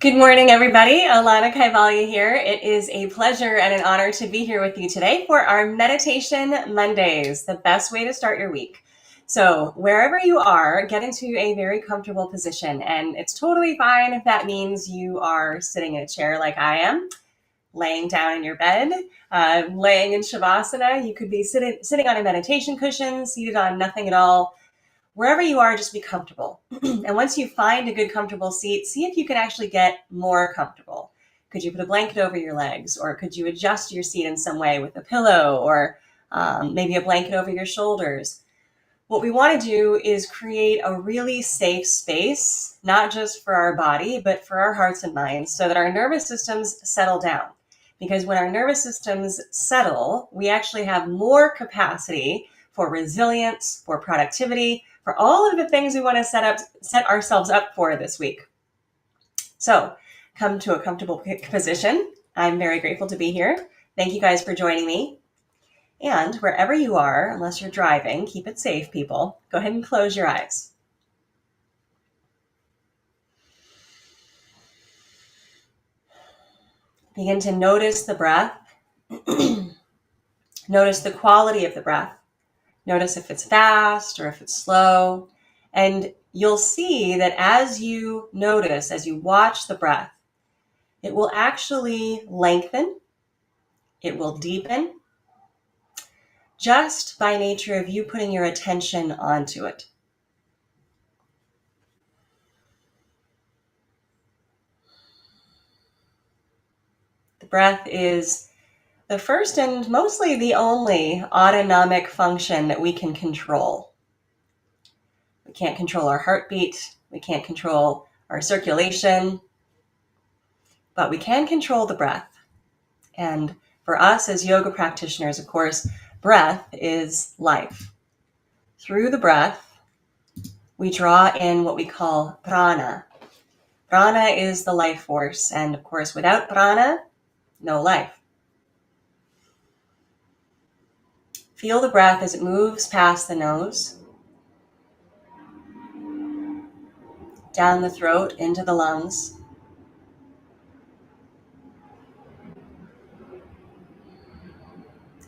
Good morning, everybody. Alanna Kaivalya here. It is a pleasure and an honor to be here with you today for our Meditation Mondays, the best way to start your week. So wherever you are, get into a very comfortable position. And it's totally fine if that means you are sitting in a chair like I am, laying down in your bed, laying in Shavasana. You could be sitting on a meditation cushion, seated on nothing at all. Wherever you are, just be comfortable. And once you find a good, comfortable seat, see if you can actually get more comfortable. Could you put a blanket over your legs, or could you adjust your seat in some way with a pillow, or maybe a blanket over your shoulders? What we want to do is create a really safe space, not just for our body, but for our hearts and minds, so that our nervous systems settle down. Because when our nervous systems settle, we actually have more capacity for resilience, for productivity, for all of the things we want to set ourselves up for this week. So come to a comfortable position. I'm very grateful to be here. Thank you guys for joining me. And wherever you are, unless you're driving, keep it safe, people. Go ahead and close your eyes. Begin to notice the breath. Notice the quality of the breath. Notice if it's fast or if it's slow. And you'll see that as you notice, as you watch the breath, it will actually lengthen. It will deepen just by nature of you putting your attention onto it. The breath is the first and mostly the only autonomic function that we can control. We can't control our heartbeat. We can't control our circulation, but we can control the breath. And for us as yoga practitioners, of course, breath is life. Through the breath, we draw in what we call prana. Prana is the life force, and of course, without prana, no life. Feel the breath as it moves past the nose, down the throat, into the lungs.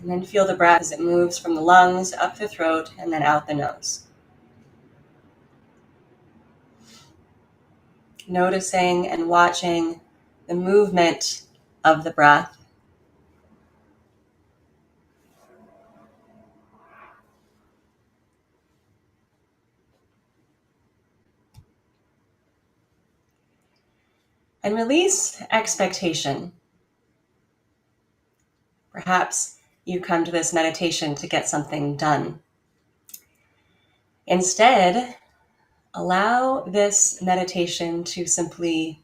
And then feel the breath as it moves from the lungs, up the throat, and then out the nose. Noticing and watching the movement of the breath. And release expectation. Perhaps you come to this meditation to get something done. Instead, allow this meditation to simply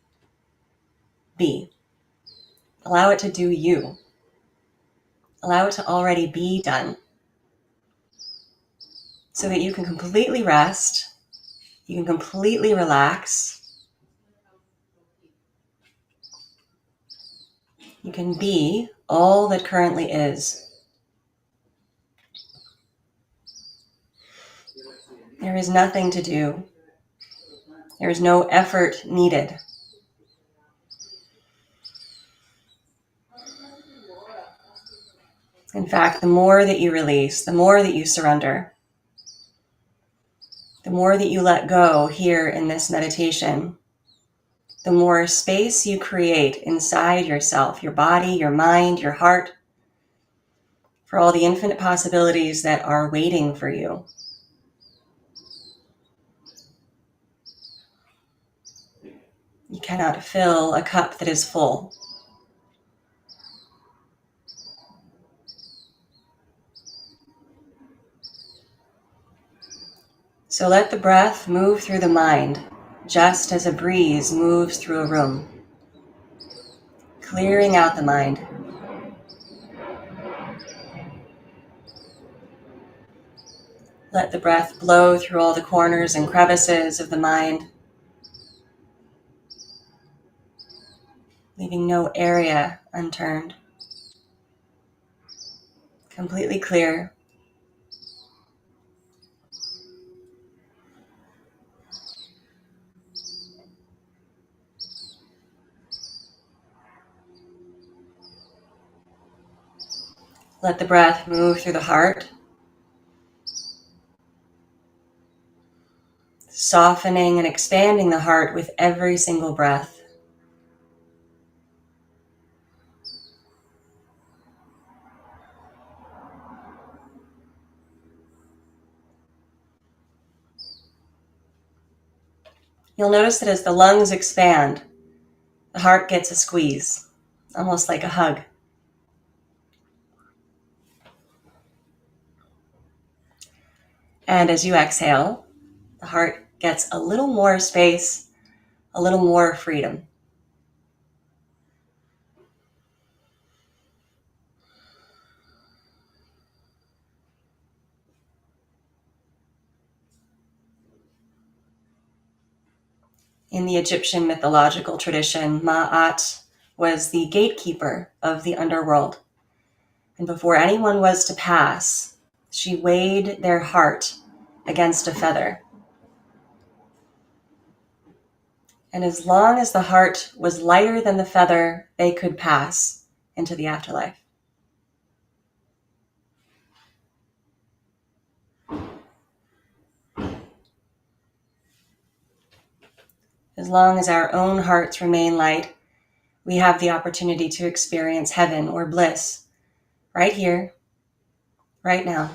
be. Allow it to do you. Allow it to already be done, so that you can completely rest, you can completely relax, you can be all that currently is. There is nothing to do. There is no effort needed. In fact, the more that you release, the more that you surrender, the more that you let go here in this meditation, the more space you create inside yourself, your body, your mind, your heart, for all the infinite possibilities that are waiting for you. You cannot fill a cup that is full. So let the breath move through the mind, just as a breeze moves through a room, clearing out the mind. Let the breath blow through all the corners and crevices of the mind, leaving no area unturned. Completely clear. Let the breath move through the heart, softening and expanding the heart with every single breath. You'll notice that as the lungs expand, the heart gets a squeeze, almost like a hug. And as you exhale, the heart gets a little more space, a little more freedom. In the Egyptian mythological tradition, Ma'at was the gatekeeper of the underworld. And before anyone was to pass, she weighed their heart against a feather. And as long as the heart was lighter than the feather, they could pass into the afterlife. As long as our own hearts remain light, we have the opportunity to experience heaven or bliss right here, right now.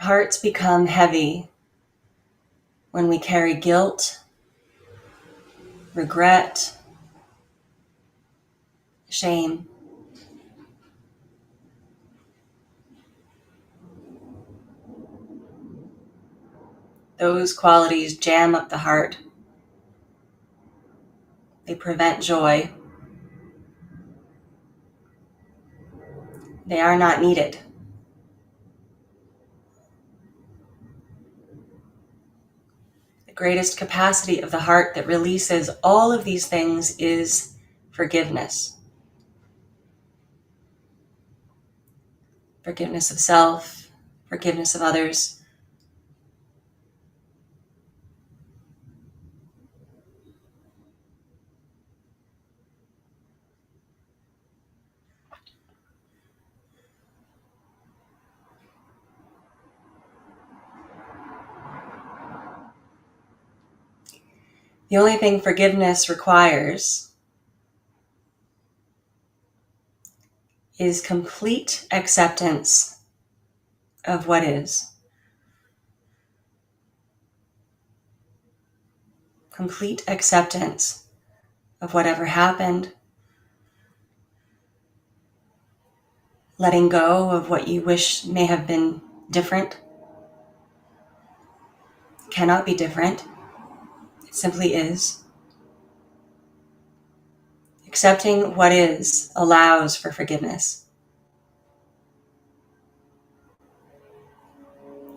Hearts become heavy when we carry guilt, regret, shame. Those qualities jam up the heart. They prevent joy. They are not needed. The greatest capacity of the heart that releases all of these things is forgiveness. Forgiveness of self, forgiveness of others. The only thing forgiveness requires is complete acceptance of what is. Complete acceptance of whatever happened. Letting go of what you wish may have been different. Cannot be different. It simply is. Accepting what is allows for forgiveness.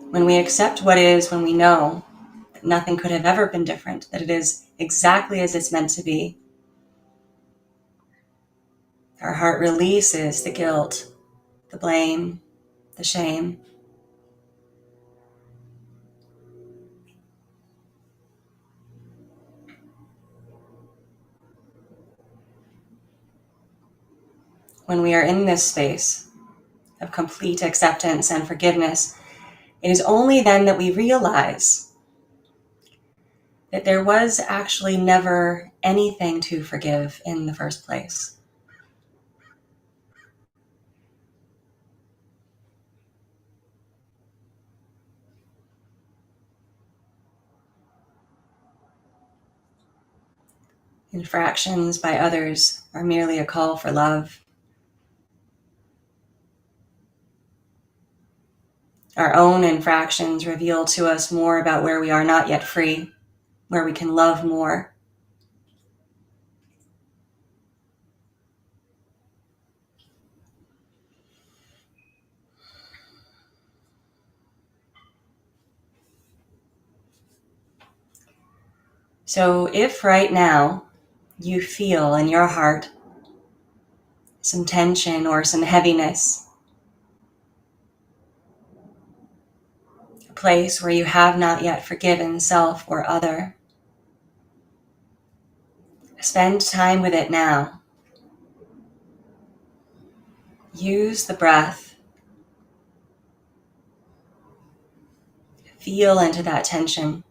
When we accept what is, when we know that nothing could have ever been different, that it is exactly as it's meant to be, our heart releases the guilt, the blame, the shame. When we are in this space of complete acceptance and forgiveness, it is only then that we realize that there was actually never anything to forgive in the first place. Infractions by others are merely a call for love. Our own infractions reveal to us more about where we are not yet free, where we can love more. So if right now you feel in your heart some tension or some heaviness, a place where you have not yet forgiven self or other. Spend time with it now. Use the breath. Feel into that tension.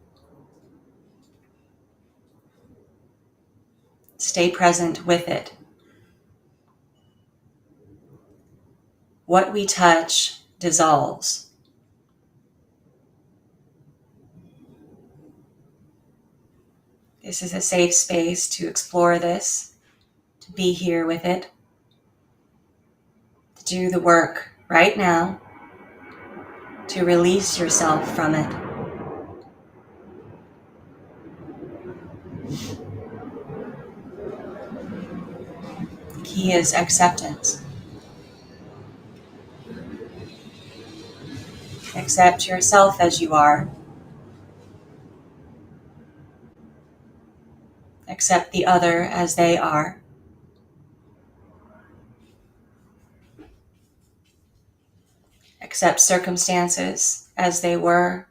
Stay present with it. What we touch dissolves. This is a safe space to explore this, to be here with it, to do the work right now, to release yourself from it. The key is acceptance. Accept yourself as you are. Accept the other as they are. Accept circumstances as they were.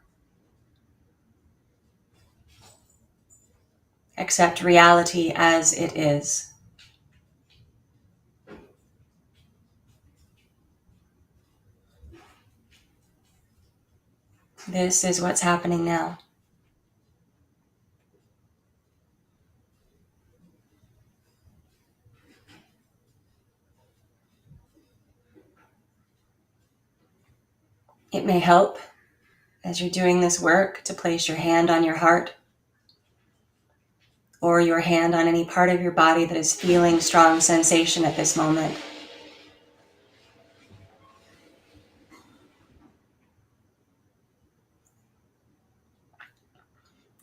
Accept reality as it is. This is what's happening now. It may help, as you're doing this work, to place your hand on your heart or your hand on any part of your body that is feeling strong sensation at this moment.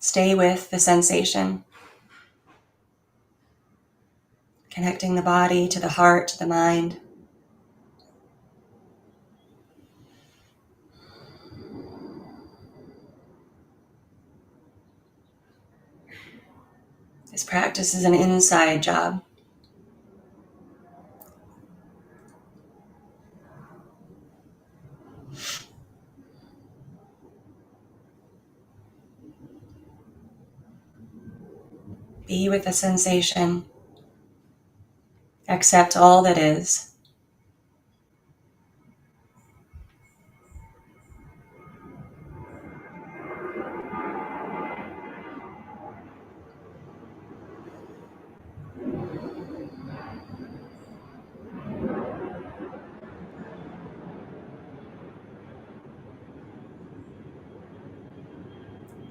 Stay with the sensation, connecting the body to the heart, to the mind. This practice is an inside job. Be with the sensation. Accept all that is.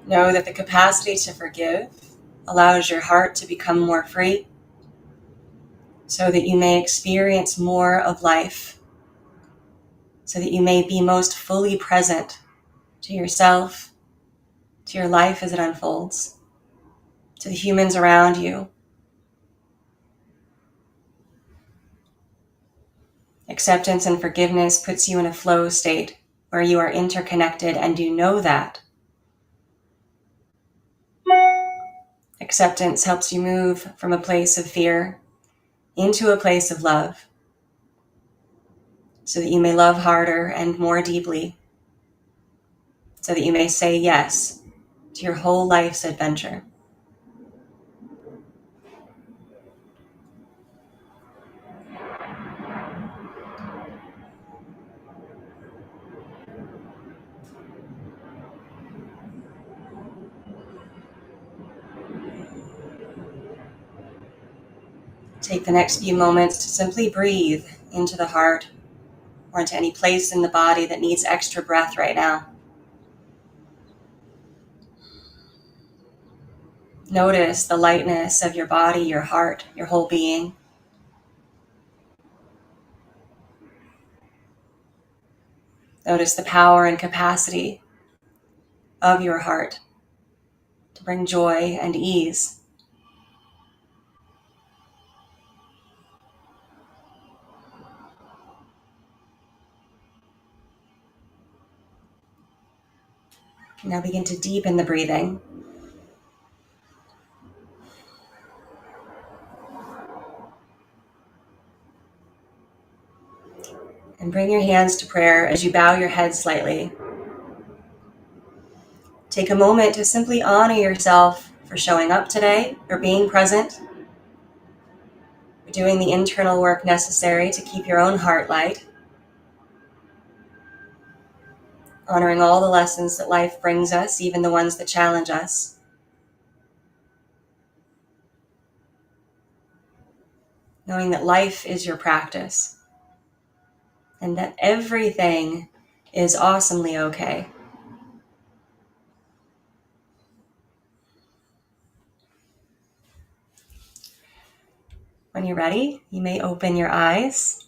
Know that the capacity to forgive allows your heart to become more free so that you may experience more of life, so that you may be most fully present to yourself, to your life as it unfolds, to the humans around you. Acceptance and forgiveness puts you in a flow state where you are interconnected and you know that. Acceptance helps you move from a place of fear into a place of love, so that you may love harder and more deeply, so that you may say yes to your whole life's adventure. Take the next few moments to simply breathe into the heart or into any place in the body that needs extra breath right now. Notice the lightness of your body, your heart, your whole being. Notice the power and capacity of your heart to bring joy and ease. Now begin to deepen the breathing. And bring your hands to prayer as you bow your head slightly. Take a moment to simply honor yourself for showing up today, for being present, for doing the internal work necessary to keep your own heart light, honoring all the lessons that life brings us, even the ones that challenge us. Knowing that life is your practice and that everything is awesomely okay. When you're ready, you may open your eyes.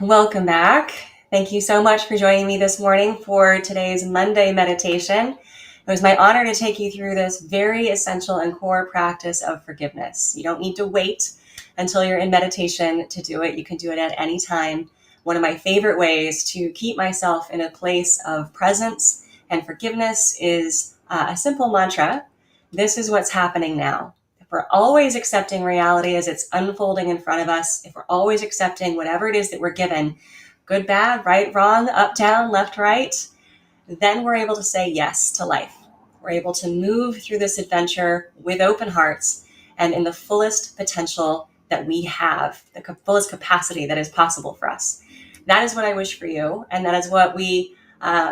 Welcome back. Thank you so much for joining me this morning for today's Monday meditation. It was my honor to take you through this very essential and core practice of forgiveness. You don't need to wait until you're in meditation to do it. You can do it at any time. One of my favorite ways to keep myself in a place of presence and forgiveness is a simple mantra. This is what's happening now. If we're always accepting reality as it's unfolding in front of us, if we're always accepting whatever it is that we're given, good, bad, right, wrong, up, down, left, right, then we're able to say yes to life. We're able to move through this adventure with open hearts and in the fullest potential that we have, the fullest capacity that is possible for us. That is what I wish for you, and that is what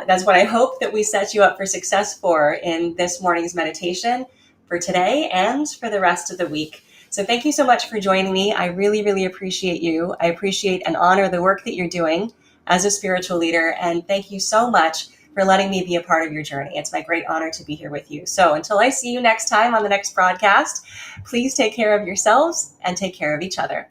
that's what I hope that we set you up for success for in this morning's meditation for today and for the rest of the week. So thank you so much for joining me. I really, really appreciate you. I appreciate and honor the work that you're doing as a spiritual leader. And thank you so much for letting me be a part of your journey. It's my great honor to be here with you. So until I see you next time on the next broadcast, please take care of yourselves and take care of each other.